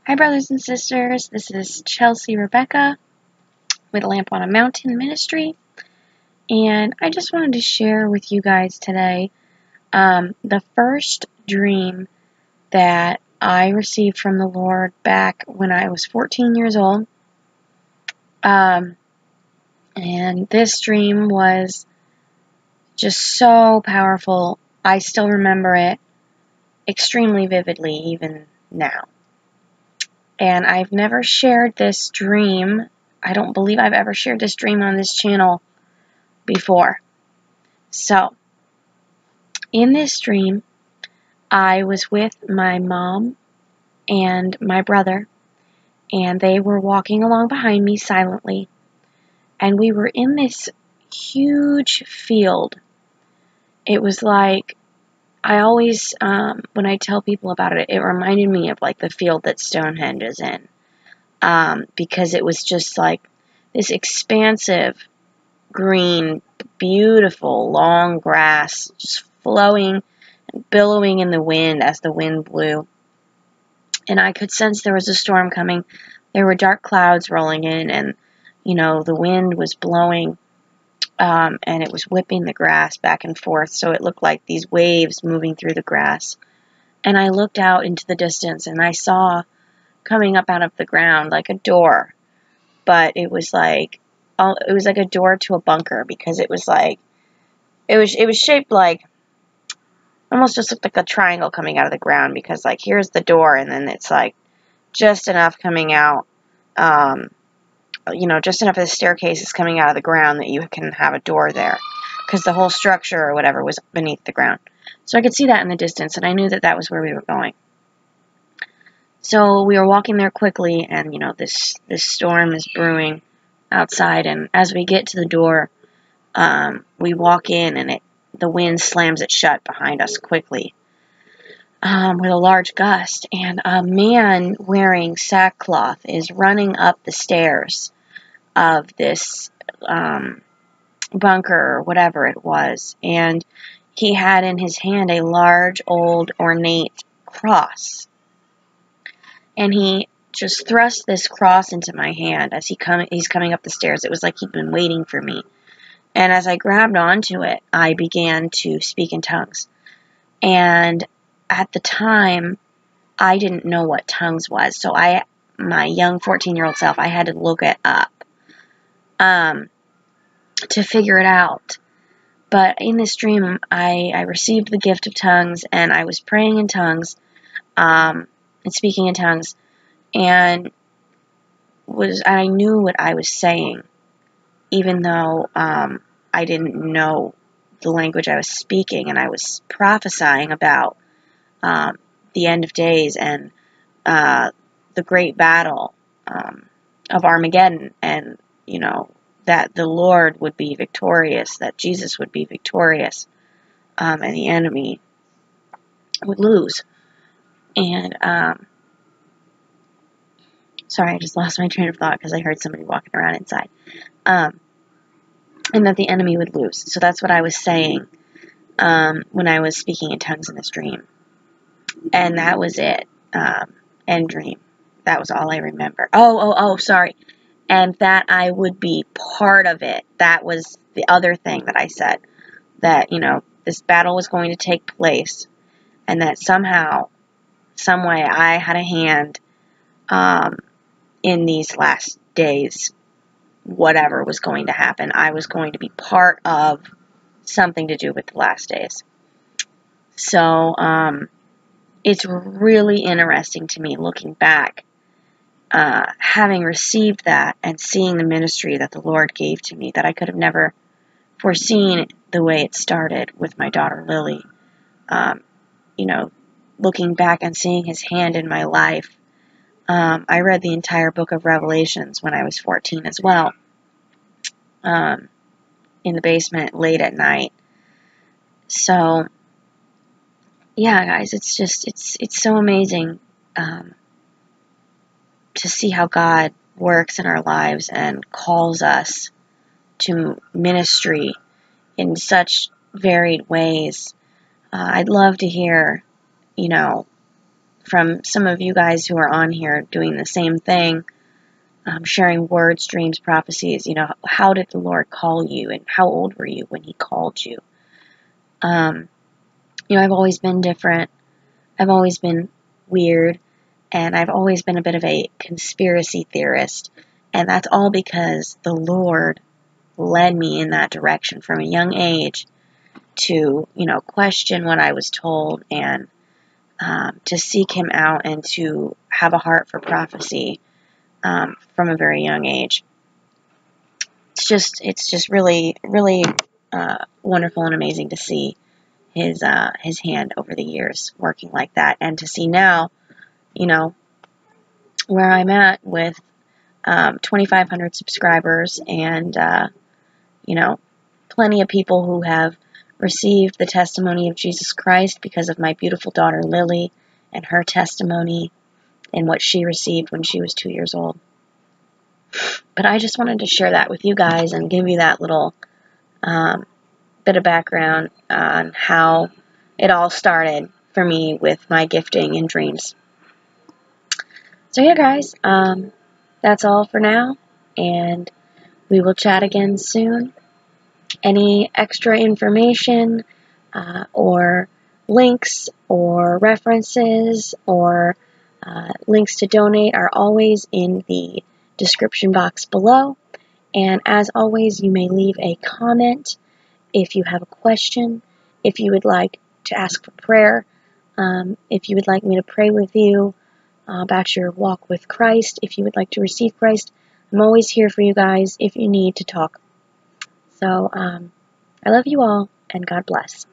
Hi, brothers and sisters. This is Chelsea Rebecca with Lamp on a Mountain Ministry, and I just wanted to share with you guys today the first dream that I received from the Lord back when I was 14 years old. And this dream was just so powerful. I still remember it extremely vividly, even now. And I've never shared this dream. I don't believe I've ever shared this dream on this channel before. So, in this dream, I was with my mom and my brother, and they were walking along behind me silently. And we were in this huge field. It was like, I always, when I tell people about it, it reminded me of like the field that Stonehenge is in. Because it was just like this expansive, green, beautiful, long grass just flowing and billowing in the wind as the wind blew. And I could sense there was a storm coming. There were dark clouds rolling in, and, the wind was blowing, and it was whipping the grass back and forth, so it looked like these waves moving through the grass. And I looked out into the distance, and I saw coming up out of the ground like a door, but it was like a door to a bunker, because it was shaped like, almost just looked like a triangle coming out of the ground, because like here's the door, and then it's like just enough coming out, just enough of the staircase is coming out of the ground that you can have a door there, because the whole structure or whatever was beneath the ground. So I could see that in the distance, and I knew that that was where we were going. So we were walking there quickly, and this storm is brewing outside, and as we get to the door, we walk in, and the wind slams it shut behind us quickly, with a large gust, and a man wearing sackcloth is running up the stairs of this bunker or whatever it was, and he had in his hand a large, old, ornate cross, and he just thrust this cross into my hand as he's coming up the stairs. It was like he'd been waiting for me. And as I grabbed onto it, I began to speak in tongues. And at the time, I didn't know what tongues was. So my young 14-year-old self, I had to look it up to figure it out. But in this dream, I received the gift of tongues, and I was praying in tongues, and speaking in tongues, and I knew what I was saying, even though I didn't know the language I was speaking, and I was prophesying about the end of days and the great battle of Armageddon, and that the Lord would be victorious, that Jesus would be victorious, and the enemy would lose. And sorry, I just lost my train of thought because I heard somebody walking around inside. And that the enemy would lose. So that's what I was saying when I was speaking in tongues in this dream. And that was it. End dream. That was all I remember. Sorry. And that I would be part of it. That was the other thing that I said. That, this battle was going to take place. And that somehow, some way, I had a hand in these last days. Whatever was going to happen, I was going to be part of something to do with the last days. So, it's really interesting to me looking back, having received that and seeing the ministry that the Lord gave to me, that I could have never foreseen the way it started with my daughter Lily. Looking back and seeing His hand in my life. I read the entire book of Revelations when I was 14 as well, in the basement late at night. So, yeah, guys, it's so amazing to see how God works in our lives and calls us to ministry in such varied ways. I'd love to hear, from some of you guys who are on here doing the same thing, sharing words, dreams, prophecies. How did the Lord call you, and how old were you when He called you? I've always been different. I've always been weird, and I've always been a bit of a conspiracy theorist, and that's all because the Lord led me in that direction from a young age to, question what I was told, and to seek Him out and to have a heart for prophecy from a very young age. It's just really, really wonderful and amazing to see His hand over the years working like that, and to see now, where I'm at with 2,500 subscribers, and plenty of people who have received the testimony of Jesus Christ because of my beautiful daughter Lily and her testimony and what she received when she was 2 years old. But I just wanted to share that with you guys and give you that little bit of background on how it all started for me with my gifting and dreams. So yeah, guys, that's all for now, and we will chat again soon. Any extra information or links or references or links to donate are always in the description box below. And as always, you may leave a comment if you have a question, if you would like to ask for prayer, if you would like me to pray with you about your walk with Christ, if you would like to receive Christ. I'm always here for you guys if you need to talk. So, I love you all, and God bless.